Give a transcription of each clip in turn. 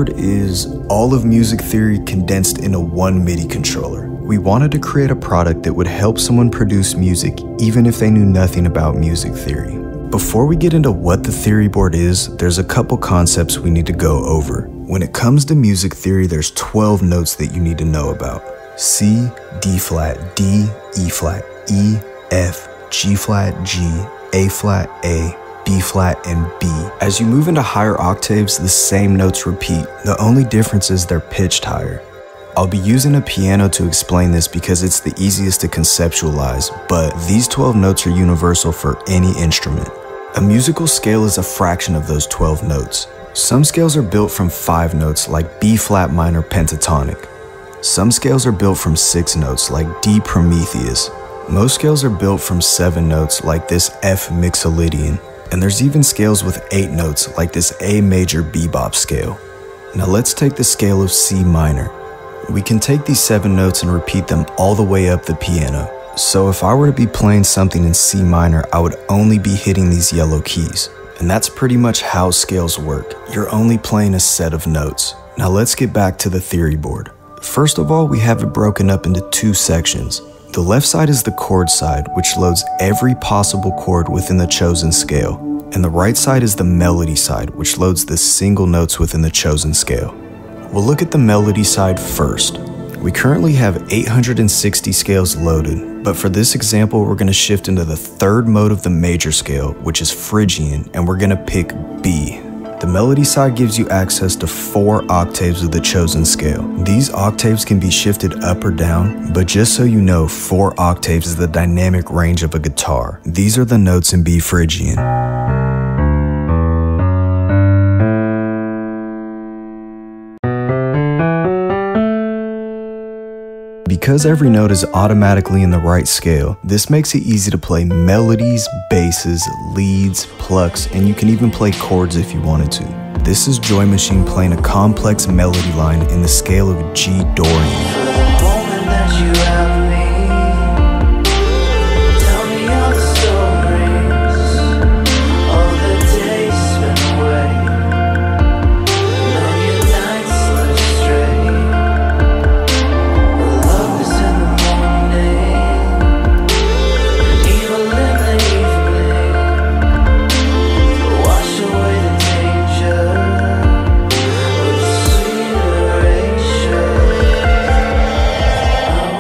TheoryBoard is all of music theory condensed into one MIDI controller. We wanted to create a product that would help someone produce music even if they knew nothing about music theory. Before we get into what the TheoryBoard is, there's a couple concepts we need to go over. When it comes to music theory, there's 12 notes that you need to know about. C, D flat, D, E flat, E, F, G flat, G, A flat, A, B flat, and B. As you move into higher octaves, the same notes repeat. The only difference is they're pitched higher. I'll be using a piano to explain this because it's the easiest to conceptualize, but these 12 notes are universal for any instrument. A musical scale is a fraction of those 12 notes. Some scales are built from 5 notes like B flat minor pentatonic. Some scales are built from 6 notes like D Prometheus. Most scales are built from 7 notes like this F Mixolydian. And there's even scales with 8 notes like this A major bebop scale. Now let's take the scale of C minor. We can take these 7 notes and repeat them all the way up the piano. So if I were to be playing something in C minor, I would only be hitting these yellow keys. And that's pretty much how scales work. You're only playing a set of notes. Now let's get back to the TheoryBoard. First of all, we have it broken up into 2 sections. The left side is the chord side, which loads every possible chord within the chosen scale. And the right side is the melody side, which loads the single notes within the chosen scale. We'll look at the melody side first. We currently have 860 scales loaded, but for this example, we're going to shift into the 3rd mode of the major scale, which is Phrygian, and we're going to pick B. The melody side gives you access to 4 octaves of the chosen scale. These octaves can be shifted up or down, but just so you know, 4 octaves is the dynamic range of a guitar. These are the notes in B Phrygian. Because every note is automatically in the right scale, this makes it easy to play melodies, basses, leads, plucks, and you can even play chords if you wanted to. This is Joy Machine playing a complex melody line in the scale of G Dorian.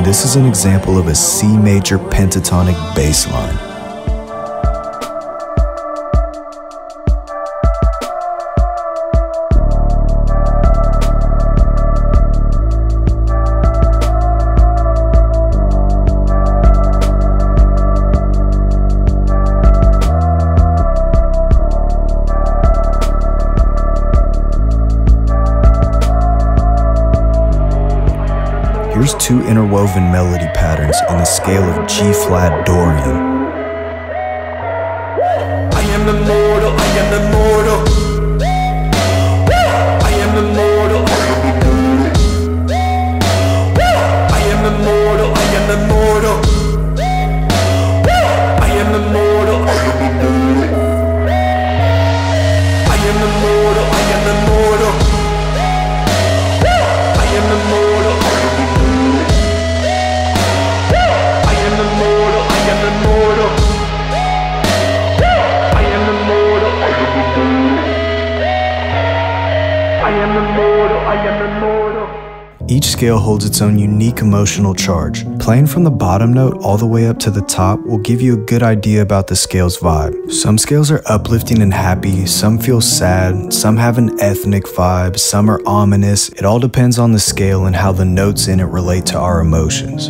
This is an example of a C major pentatonic bass line. Here's 2 interwoven melody patterns in the scale of G flat Dorian. I am immortal, I am immortal. I am immortal. I am immortal, I am immortal. I am immortal. I am immortal, I am immortal. I am immortal. I am immortal, I am immortal. I am immortal. I am immortal, I am immortal. Each scale holds its own unique emotional charge. Playing from the bottom note all the way up to the top will give you a good idea about the scale's vibe. Some scales are uplifting and happy, some feel sad, some have an ethnic vibe, some are ominous. It all depends on the scale and how the notes in it relate to our emotions.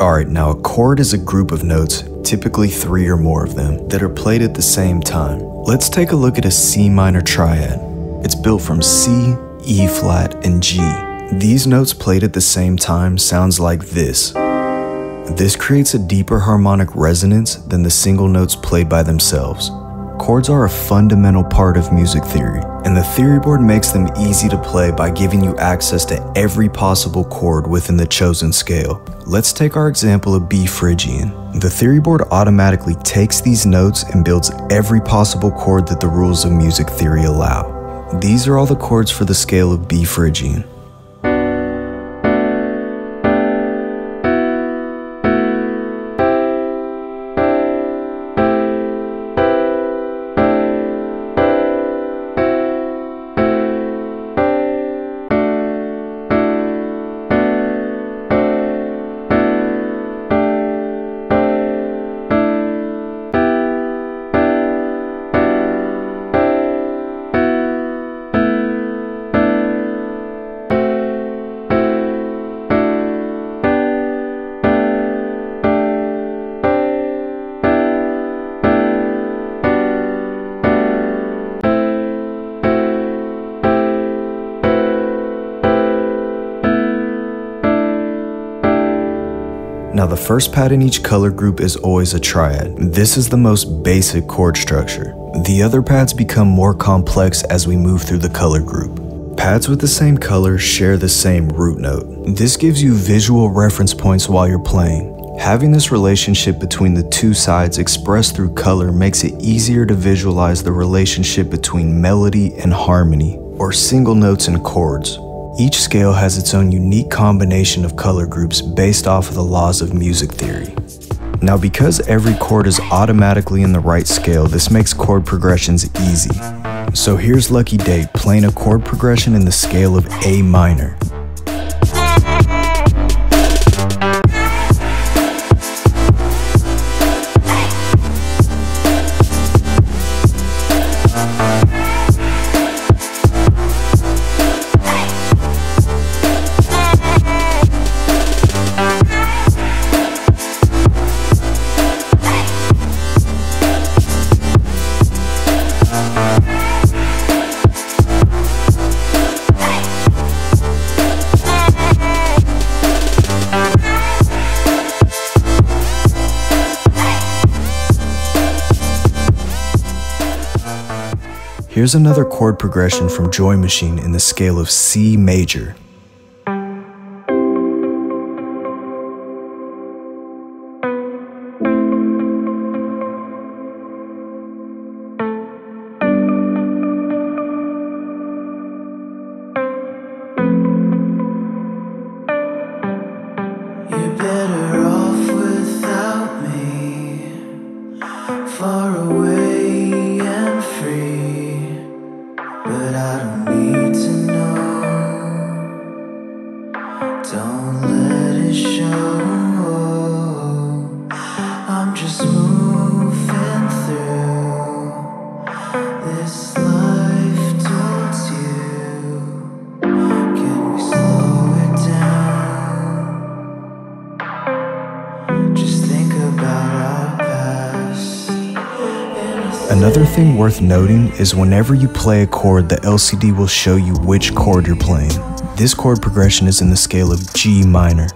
Alright, now a chord is a group of notes, typically 3 or more of them, that are played at the same time. Let's take a look at a C minor triad. It's built from C, E flat, and G. These notes played at the same time sounds like this. This creates a deeper harmonic resonance than the single notes played by themselves. Chords are a fundamental part of music theory, and the TheoryBoard makes them easy to play by giving you access to every possible chord within the chosen scale. Let's take our example of B Phrygian. The TheoryBoard automatically takes these notes and builds every possible chord that the rules of music theory allow. These are all the chords for the scale of B Phrygian. Now the first pad in each color group is always a triad. This is the most basic chord structure. The other pads become more complex as we move through the color group. Pads with the same color share the same root note. This gives you visual reference points while you're playing. Having this relationship between the two sides expressed through color makes it easier to visualize the relationship between melody and harmony, or single notes and chords. Each scale has its own unique combination of color groups based off of the laws of music theory. Now, because every chord is automatically in the right scale, this makes chord progressions easy. So here's Lucky Date playing a chord progression in the scale of A minor. Here's another chord progression from Joy Machine in the scale of C major. You're better off without me, far away and free. But I don't need to know. Don't let it show. I'm just moving through this life towards you. Can we slow it down? Just think about our past. Another thing worth noting is whenever you play a chord, the LCD will show you which chord you're playing. This chord progression is in the scale of G minor.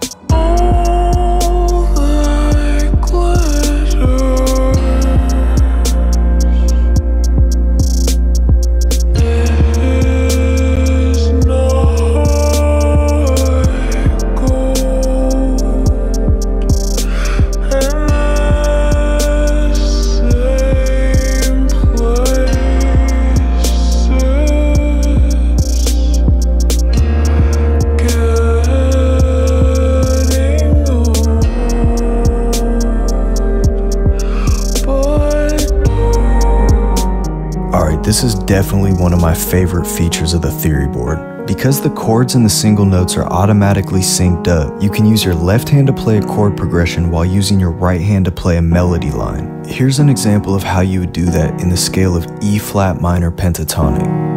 This is definitely one of my favorite features of the TheoryBoard. Because the chords and the single notes are automatically synced up, you can use your left hand to play a chord progression while using your right hand to play a melody line. Here's an example of how you would do that in the scale of E flat minor pentatonic.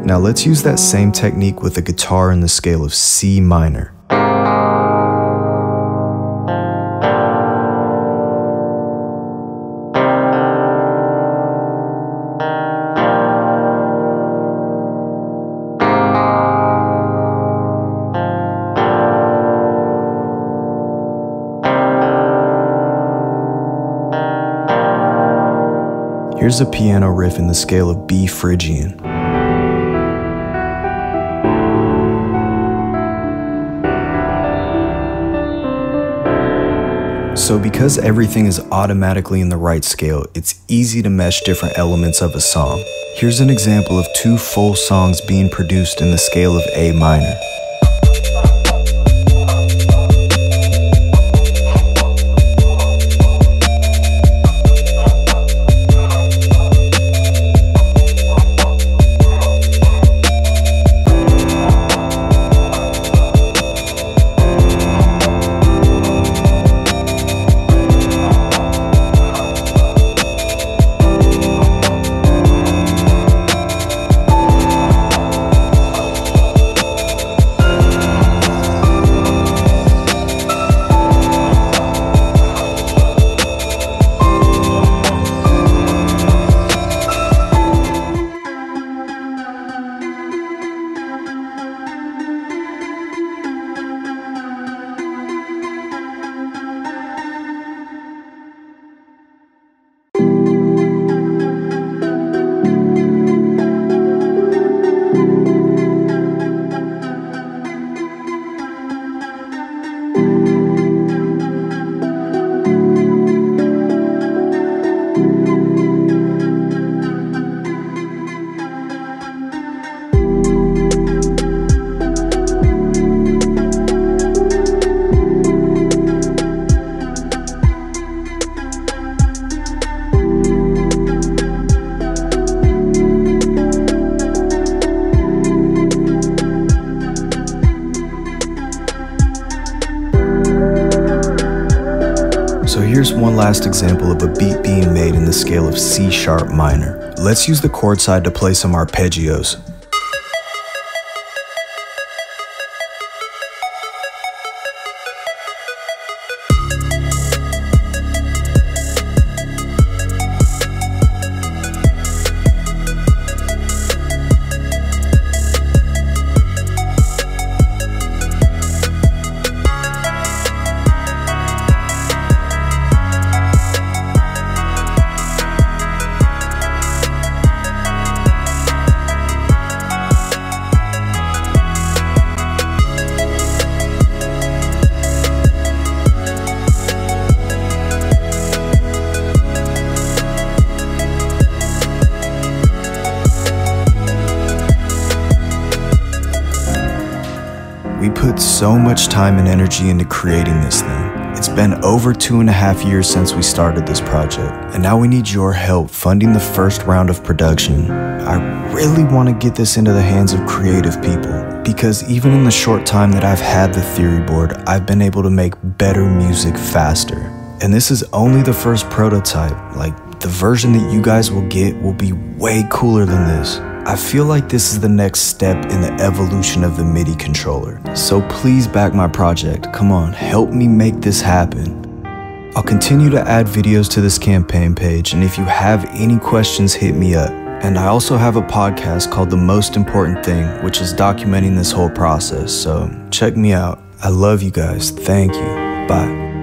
Now let's use that same technique with a guitar in the scale of C minor. Here's a piano riff in the scale of B Phrygian. So because everything is automatically in the right scale, it's easy to mesh different elements of a song. Here's an example of 2 full songs being produced in the scale of A minor. So here's one last example of a beat being made in the scale of C sharp minor. Let's use the chord side to play some arpeggios. We put so much time and energy into creating this thing. It's been over 2.5 years since we started this project, and now we need your help funding the first round of production. I really want to get this into the hands of creative people, because even in the short time that I've had the TheoryBoard, I've been able to make better music faster. And this is only the first prototype. Like, the version that you guys will get will be way cooler than this. I feel like this is the next step in the evolution of the MIDI controller. So please back my project. Come on, help me make this happen. I'll continue to add videos to this campaign page, and if you have any questions, hit me up. And I also have a podcast called The Most Important Thing, which is documenting this whole process, so check me out. I love you guys. Thank you. Bye.